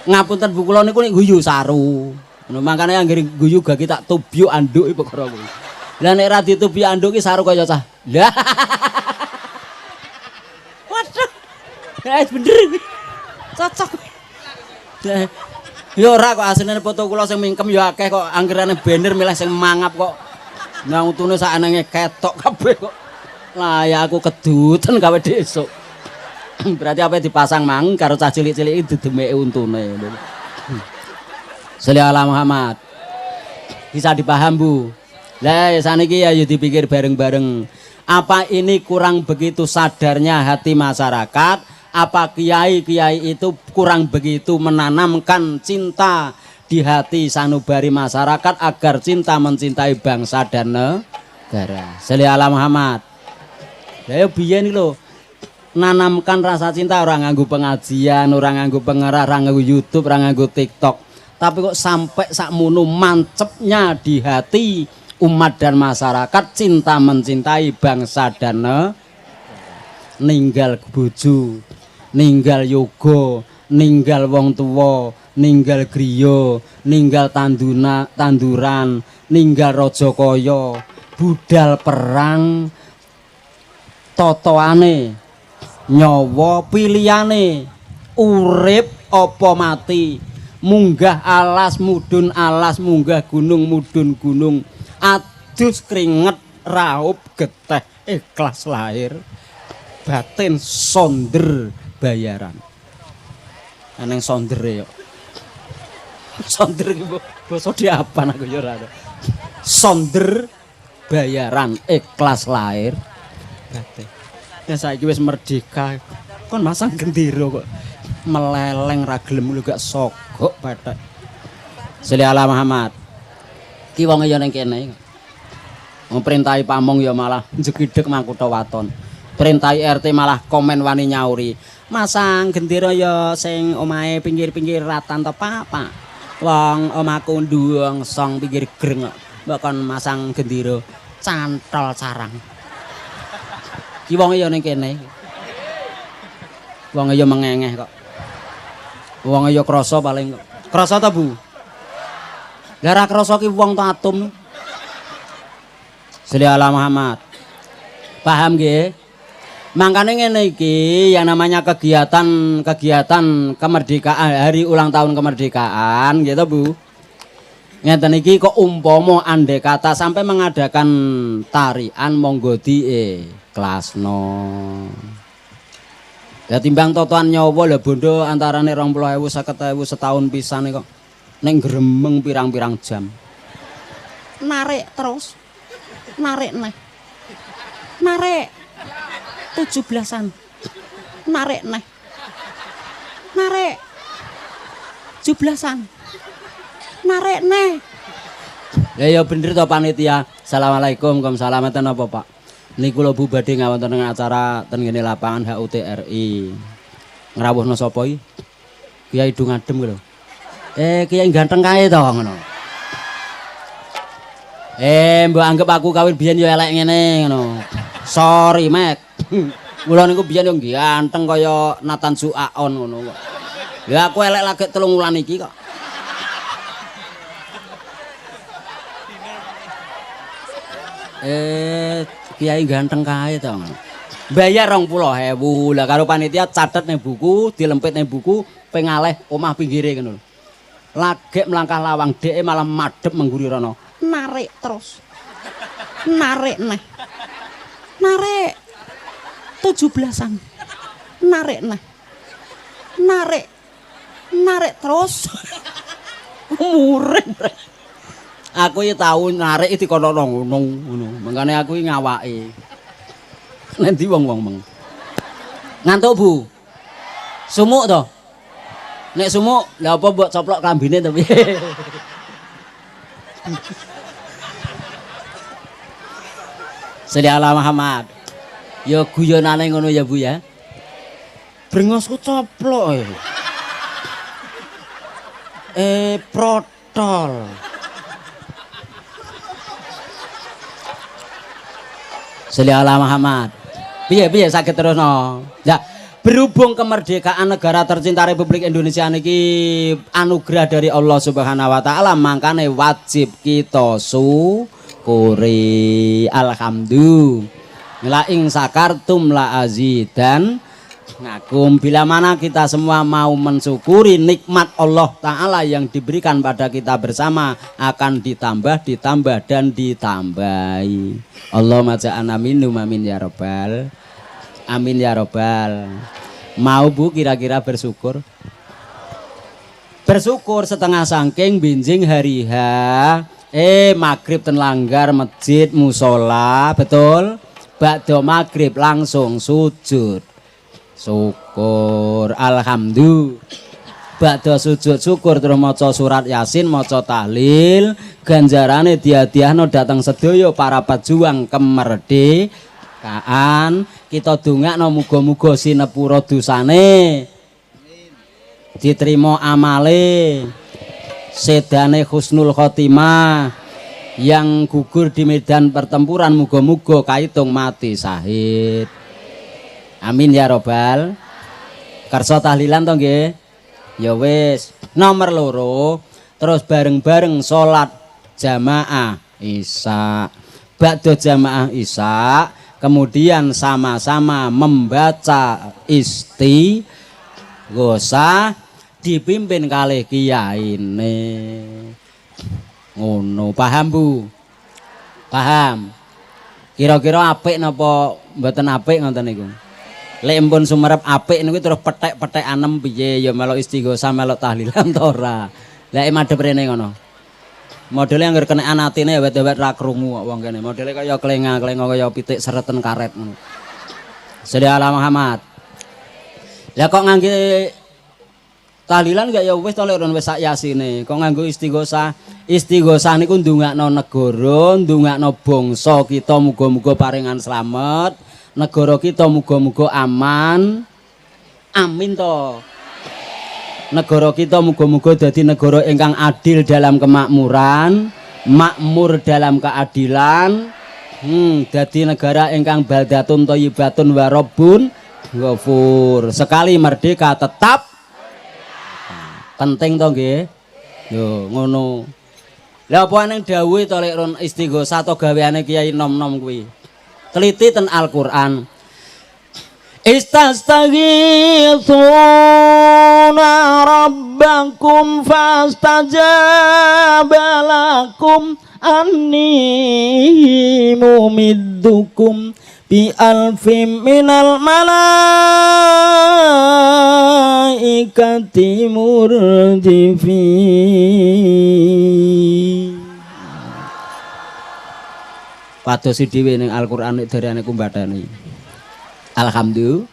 Ngapunten Bu kula niku nek guyu saru. Ngono mangkane anggere guyu gaki tak tubyuk anduk perkara kuwi. Lah nek ra ditubyuk anduk ki saru kaya cah. Lah. Waduh. Ya bener iki. Cocok. Lah ya ora kok asline foto kula sing mingkem ya akeh kok anggerane banner milih sing mangap kok. Nah untune saknenge ketok kabeh kok. Lah ya aku keduten gawe desuk. Berarti apa dipasang mang karo cah cilik-cilik iki didemeki untune. Sholli ala Muhammad. Bisa dipaham, Bu? Lah saniki ya dipikir bareng-bareng. Apa ini kurang begitu sadarnya hati masyarakat? Apa kiai-kiai itu kurang begitu menanamkan cinta di hati sanubari masyarakat agar cinta mencintai bangsa dan negara. Sholli ala Muhammad. Lah biyen iki lho nanamkan rasa cinta orang nganggo pengajian, orang nganggo pengerah, orang nganggo YouTube, orang nganggo TikTok. Tapi kok sampai sakmono mancepnya di hati umat dan masyarakat cinta mencintai bangsa dan ninggal bojo, ninggal yoga, ninggal wong tuwa, ninggal griya, ninggal tanduran, ninggal raja kaya, budal perang, totoane, nyawa pilihane, urip apa mati, munggah alas mudhun alas, munggah gunung mudhun gunung, adus keringet raup geteh ikhlas lahir. Batin sonder bayaran. Aneng sondere yo. Sonder iki basa diapan aku yo ora. Sonder bayaran ikhlas lahir. Batin. Ya saiki wis merdeka. Kon masang gendera kok meleleng ra gelem lu gak sogok bathik. Sholli ala Muhammad. Ki wong ya ning kene. Wong perintahi pamong ya malah njegideg makutha waton. Perintahi RT malah komen wani nyauri. Masang gendera ya sing omahe pinggir-pinggir ratan to Pak. Wong omahku nduwung song pinggir greng kok. Mbok kon masang gendera cantol sarang. Ki wong ya ning kene. Wong ya mengengeh kok. Wong ya krasa paling kok. Krasa ta, Bu? Lah ra krasa ki wong to atom. Sholli ala Muhammad. Paham nggih? Makanya ngene iki yang namanya kegiatan kemerdekaan, hari ulang tahun kemerdekaan gitu Bu. Ngeten iki kok umpama andai kata sampai mengadakan tarian monggo kelasno. Ya timbang totoan nyawa lho bondo antarane 20.000 50.000 setahun pisan kok ning gremeng pirang-pirang jam. Narik terus. Narik neh. Narik 17-an. Narik neh. Narik 17-an. Narik neh. Ya bener to panitia. Assalamualaikum, waalaikumsalam ten apa Pak? Niku lho Bu badhe ngawonten acara ten ngene lapangan HUTRI. Ngrawuhna sapa iki? Kiai Dung Adem lho. Kiai ganteng kae to ngono. Mbok anggap aku kawin biyen yo elek ngene ngono. Sorry, Mek. Kula niku biyen yo ganteng kaya Nathan Suaon ngono kok. Ya aku elek lagi 3 wulan iki kok. Kiai ganteng kae to. Bayar 20.000 lah karo panitia catet ning buku, dilempit ning buku, pengalih omah pinggire ngono. Lagek melangkah lawang dheke malah madhep mengguri rono. Narik terus. Narik neh. Narik 17-an. Narik neh. Narik. Narik terus. Murid. Aku iki tau narik iki kono ngono. Mangkane aku iki ngawake. Nanti wong-wong meng. Ngantuk Bu. Sumuk to? Nek sumuk, lha apa mbok coplok klambine to piye? Sholli ala Muhammad. Ya guyonane ngono ya Bu ya. Brengosku coplok. Protol. Sholli ala Muhammad. Piye sakit terusno. Ya, berhubung kemerdekaan negara tercinta Republik Indonesia niki anugerah dari Allah Subhanahu wa taala, makane wajib kita syukuri. Alhamdulillah. La ing sakartum la azidan ngakum. Bila mana kita semua mau mensyukuri nikmat Allah Ta'ala yang diberikan pada kita bersama, akan ditambah dan ditambahi. Allahumma ja'alna minhum amin ya robbal. Amin ya robbal. Mau Bu kira-kira bersyukur? Bersyukur setengah sangking binjing hari H. Maghrib ten langgar masjid musola, betul? Ba'da maghrib langsung sujud syukur. Alhamdulillah. Ba'da sujud syukur terus maca surat Yasin, maca tahlil, ganjarane diadiahno datang sedaya para pejuang kemerdekaan. Kita dongakno muga-muga sinepura dosane, diterima amale, sedane husnul khotimah, yang gugur di medan pertempuran muga-muga kaitung mati syahid. Amin ya robbal. Kersa tahlilan to nggih? Ya wis. Nomor loro, terus bareng-bareng salat jamaah Isya. Ba'da jamaah Isya, kemudian sama-sama membaca istighosah dipimpin kalih kiyaine. Ngono, paham Bu? Paham? Kira-kira apik napa mboten apik ngoten niku? Lek empun sumerep apik niku terus petek-petek anem piye ya melok istighosah melok tahlilan ta ora. Lek madhep rene ngono. Modele angger kenekan atine wet-wet ra krungu kok wong kene. Modele kaya klenga-klenga kaya pitik sereten karet ngono. Sholli ala Muhammad. Lah kok ngangge tahlilan gak ya wis to lek wis sak yasine. Kok nganggo istighosah? Istighosah niku ndongakno negara, ndongakno bangsa kita muga-muga paringan slamet. Negara kita muga-muga aman. Amin to. Negara kita muga-muga dadi negara ingkang adil dalam kemakmuran, makmur dalam keadilan. Dadi negara ingkang baldatun thayyibatun wa rabbun ghafur. Sekali merdeka tetap penting to nggih. Yo ngono. Lah apa ning dawuhe to lek istighosah to gaweane Kiai nom-nom kuwi. Teliti ten Al-Quran. Istastaghithuna rabbakum fastajaba lakum anni mumiddukum bi alfim minal malaikati murdifin. Padosi dhewe ning Al-Qur'an nek darane kumbadani. Alhamdulillah.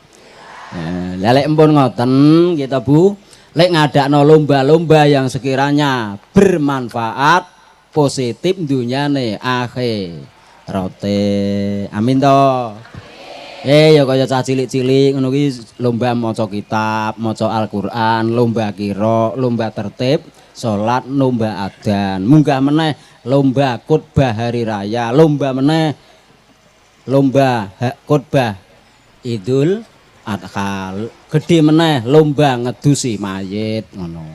Lah lek empun ngoten kita Bu, lek ngadakno lomba-lomba yang sekiranya bermanfaat positif dunyane akhirate. Amin to. Ya kaya cah cilik-cilik ngono ki lomba maca kitab, maca Al-Qur'an, lomba qira, lomba tertib, salat, lomba adzan. Munggah meneh lomba khutbah hari raya, lomba meneh lomba khutbah Idul Adha, gede meneh lomba ngedusi mayit ngono.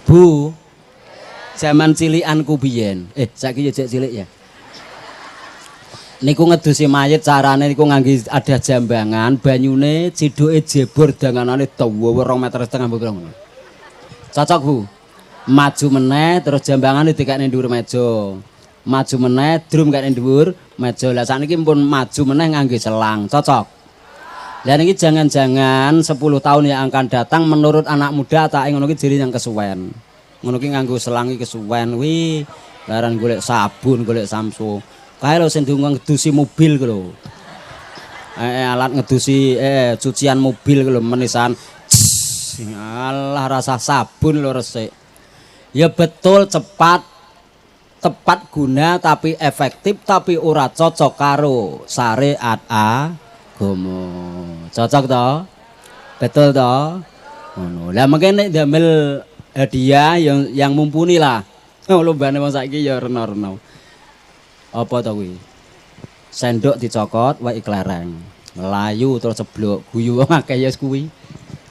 Bu, zaman cilikanku biyen, saiki ya jek cilik ya. Niku ngedusi mayit carane niku ngangge ada jambangan, banyune ciduke jebor danganane dawa 2,5 meter ngono. Cocok Bu. Maju meneh terus jambangane dikekne dhuwur meja. Maju meneh drum kekne dhuwur meja. Lah sakniki pun maju meneh ngangge selang. Cocok. Lah niki jangan-jangan 10 tahun yang akan datang menurut anak muda tak ngono ki jeri yang kesuwen. Ngono ki nganggo selang iki kesuwen wi. Laran golek sabun, golek samsu. Kae lho sing dienggo ngedusi mobil ku lho. Alat ngedusi cucian mobil ku lho menisan. Alah rasa sabun lho resik. Ya betul cepat, tepat guna tapi efektif tapi ora cocok karo syariat agama. Cocok to? Betul to? Ngono. Lah mengke nek ndamel hadiah yang mumpuni lah. Oh, lombane wong saiki ya rena-rena. Apa to kuwi? Sendok dicokot wae klereng. Melayu terus ceblok, guyu wong akeh ya kuwi.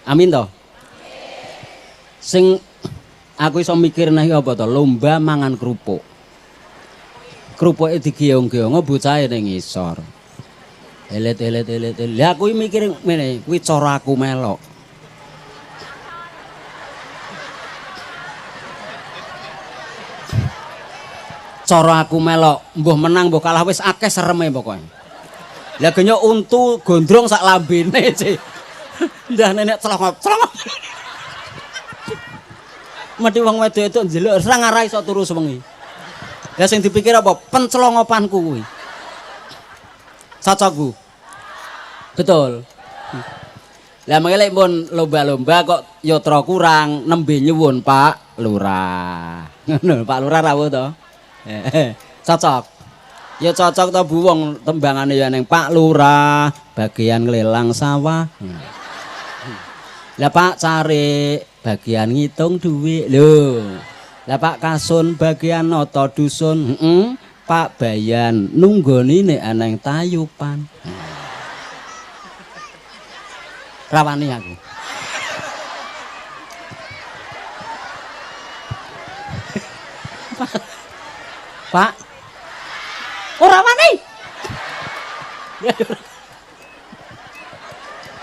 Amin to? Sing aku iso mikir nek apa to? Lomba mangan kerupuk. Kerupuke digiong-giong bocahe ning ngisor. Elet. Lah aku mikir ngene, kuwi cara aku melok. Cara aku melok, mbuh menang mbuh kalah wis akeh sereme pokoke. Lah genyo untu gondrong sak lambene sih. Ndah nenek celongop. Mati wong wedok itu njeluk ora ngarai iso turu sewengi. Lah sing dipikir apa? Pencelongopanku kuwi. Cocokku. Betul. Lah mengke pun lomba-lomba kok yatra kurang nembe nyuwun Pak Lurah. Ngono, Pak Lurah rawuh to. Cocok. Ya cocok to Bu wong tembangane ya ning Pak Lurah, bagian nglelang sawah. Lah Pak Cari bagian ngitung duit. Lho. Lah Pak Kasun bagian nata dusun. Pak Bayan nunggoni nek aneng tayupan. Rawani aku. Pak. Ora wani.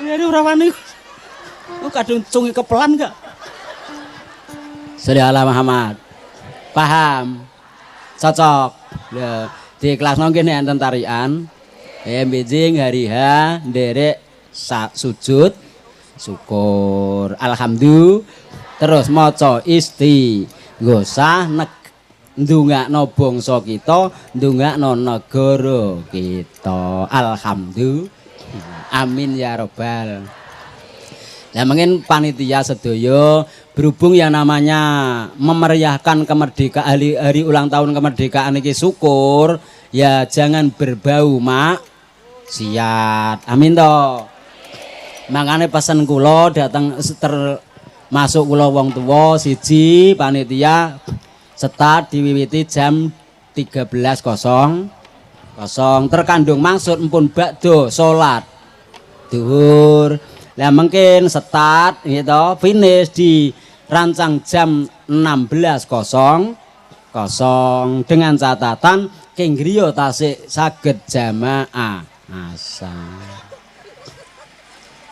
Ya ora wani. Oh kadung cungi kepelan gak? Sallallahu Muhammad. Paham. Cocok. Lho, di kelas nang kene enten tarian. Mbijing hari H nderek sujud syukur alhamdulillah terus maca istighosah ndongakno bangsa kita, ndongakno negara kita. Alhamdulillah. Amin ya rabbal. Lah mungkin panitia sedaya berhubung yang namanya memeriahkan kemerdekaan hari ulang tahun kemerdekaan ini syukur, ya jangan berbau maksiat. Amin toh. Makanya pesan kula datang termasuk kula wong tua siji panitia start diwiwiti jam 13.00 terkandung maksud empun bakdo salat duhur. Lah mungkin start gitu finish di rancang jam 16.00 dengan catatan keng griya tasik saged jamaah asal.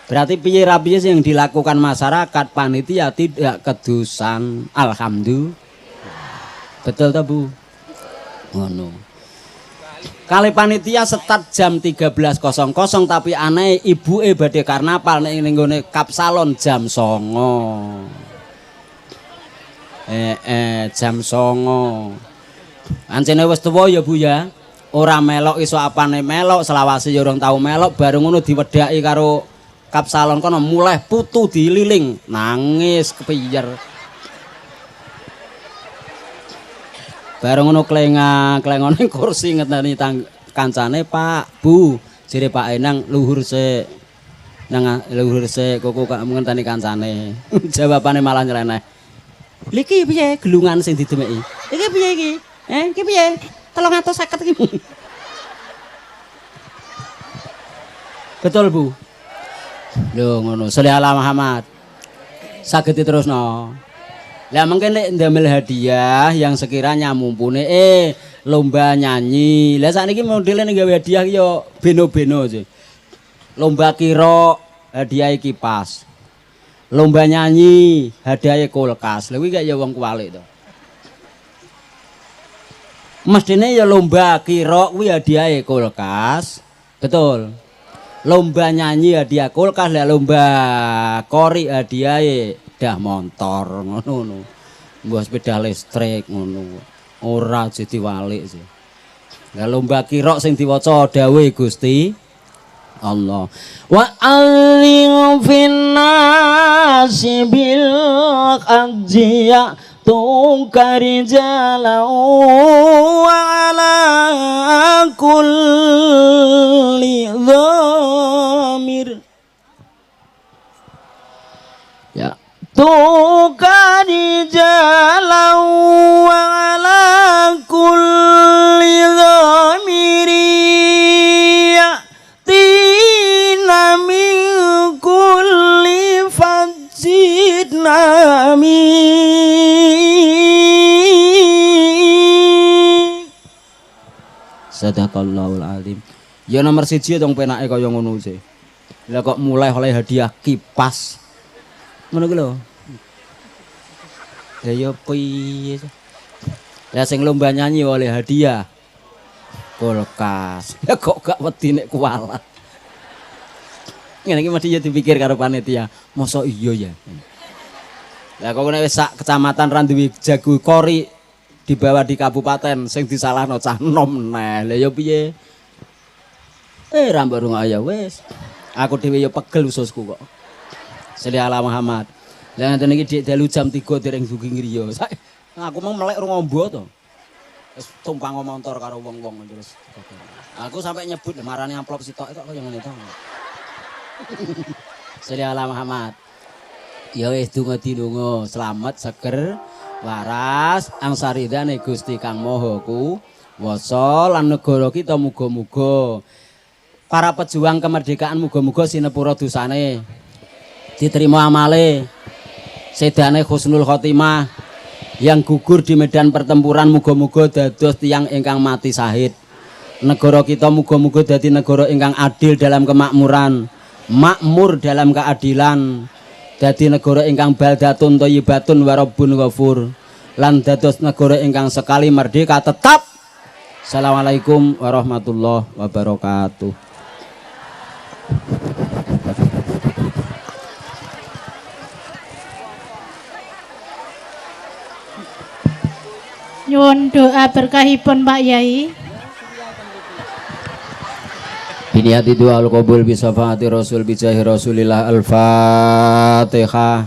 Berarti piye rapiye yang dilakukan masyarakat panitia tidak kedusan. Alhamdulillah. Betul ta Bu? Ngono. Kali panitia start jam 13.00 tapi aneh ibuke badhe karnaval ning nggone Kapsalon jam 09.00. Jam 09.00. Ancene wis tuwa ya Bu ya. Ora melok iso apane melok, selawase ya urung tau melok, baru ngono diwedhaki karo Kapsalon kono mulai putu dililing, nangis kepiyer. Bareng ngono klengone kursi ngenteni kancane Pak Bu, jere Pak Enang luhur sik. Nang luhur sik kok ngenteni kancane. Jawabane malah nyeleneh. Iki piye gelungan sing didemeki? Iki piye iki? Iki piye? 350 iki. Betul Bu. Lho ngono, Sallallahu Muhammad. Saged diterusno. Lah mungkin nek ndamel hadiah yang sekiranya mumpuni lomba nyanyi. Lah sakniki modele ning gawe hadiah yo beno-beno sih. Lomba kira hadiah kipas. Lomba nyanyi hadiah kulkas. Lha kuwi kaya wong kuwalik to. Mestine ya lomba kira kuwi hadiah kulkas. Betul. Lomba nyanyi hadiah kulkas, lah lomba kori hadiah dah motor ngono. Mbah sepeda listrik ngono. Ora jadi walik sih. Lah lomba kirok sing diwaca dawuh Gusti Allah. Wa alim finnasi bil qadjiya tungkari jalau ala kulli dhamir ya tukari amin. Sadaqallahul azim. Ya nomor 1 dong penake kaya ngono sih. Lah kok mulai oleh hadiah kipas. Ngono ku lho. Ya yo piye. Lah sing lomba nyanyi oleh hadiah kulkas. Ya kok gak wedi nek kualat. Ngene iki mesti ya dipikir karo panitia. Mosok iya ya. Lah kok nek wis sak kecamatan ra duwe jago kori dibawa di kabupaten sing disalahno cah nom neh. Lah ya piye? Ra barung ayo wis. Aku dhewe ya pegel ususku kok. Seli ala Muhammad. Lah ngene iki dik dalu jam 3 dereng dugi ngriya. Aku mau melek ngombo to. Wis tumpang montor karo wong-wong terus. Aku sampai nyebut marane amplop sitok kok kaya ngene to. Seli ala Muhammad. Ya wis donga-dinonga slamet seger waras angsaridane Gusti Kang Maha Kuwasa lan negara kita muga-muga para pejuang kemerdekaan muga-muga sinepura dosane diterima amale sedane husnul khotimah yang gugur di medan pertempuran muga-muga dados tiyang ingkang mati syahid. Negara kita muga-muga dadi negara ingkang adil dalam kemakmuran, makmur dalam keadilan, dadi negara ingkang baldatun thayyibatun wa rabbun ghafur lan dados negara ingkang sekali merdeka tetap. Assalamualaikum warahmatullahi wabarakatuh. Nyuwun doa berkahipun Pak Yai. Biniyati doa al-qabul bi syafaati Rasul bi jahi Rasulillah al-Fatihah.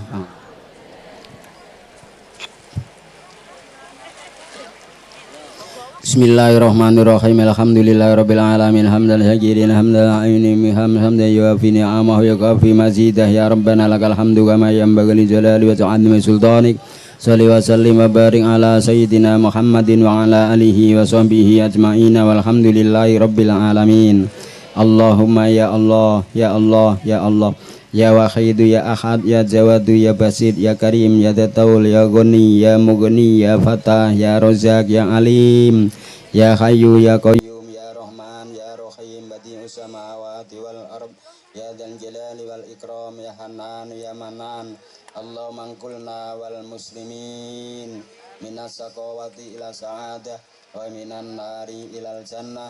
Bismillahirrahmanirrahim. Alhamdulillahirabbil alamin. Hamdan sajidin hamdan aini hamdan yuafi ni'amahu yukafi mazidah ya rabbana lakal hamdu kama yanbaghi li jalali wa ta'azzimi sultanik. Shalli wa sallim wa barik ala sayyidina Muhammadin wa ala alihi wa sahbihi ajma'in walhamdulillahi rabbil alamin. Allahumma ya Allah ya Allah ya Allah ya wahidu ya ahad ya jawadu ya basid ya karim ya dataul ya ghani ya mughni ya fatah ya rozak ya alim ya hayyu ya qayyum ya rahman ya rahim badi'us samawati wal ard ya dzal jalali wal ikram ya hanan ya manan. Allahumma kulna wal muslimin minas saqawati ila sa'adah wa minan nari ilal jannah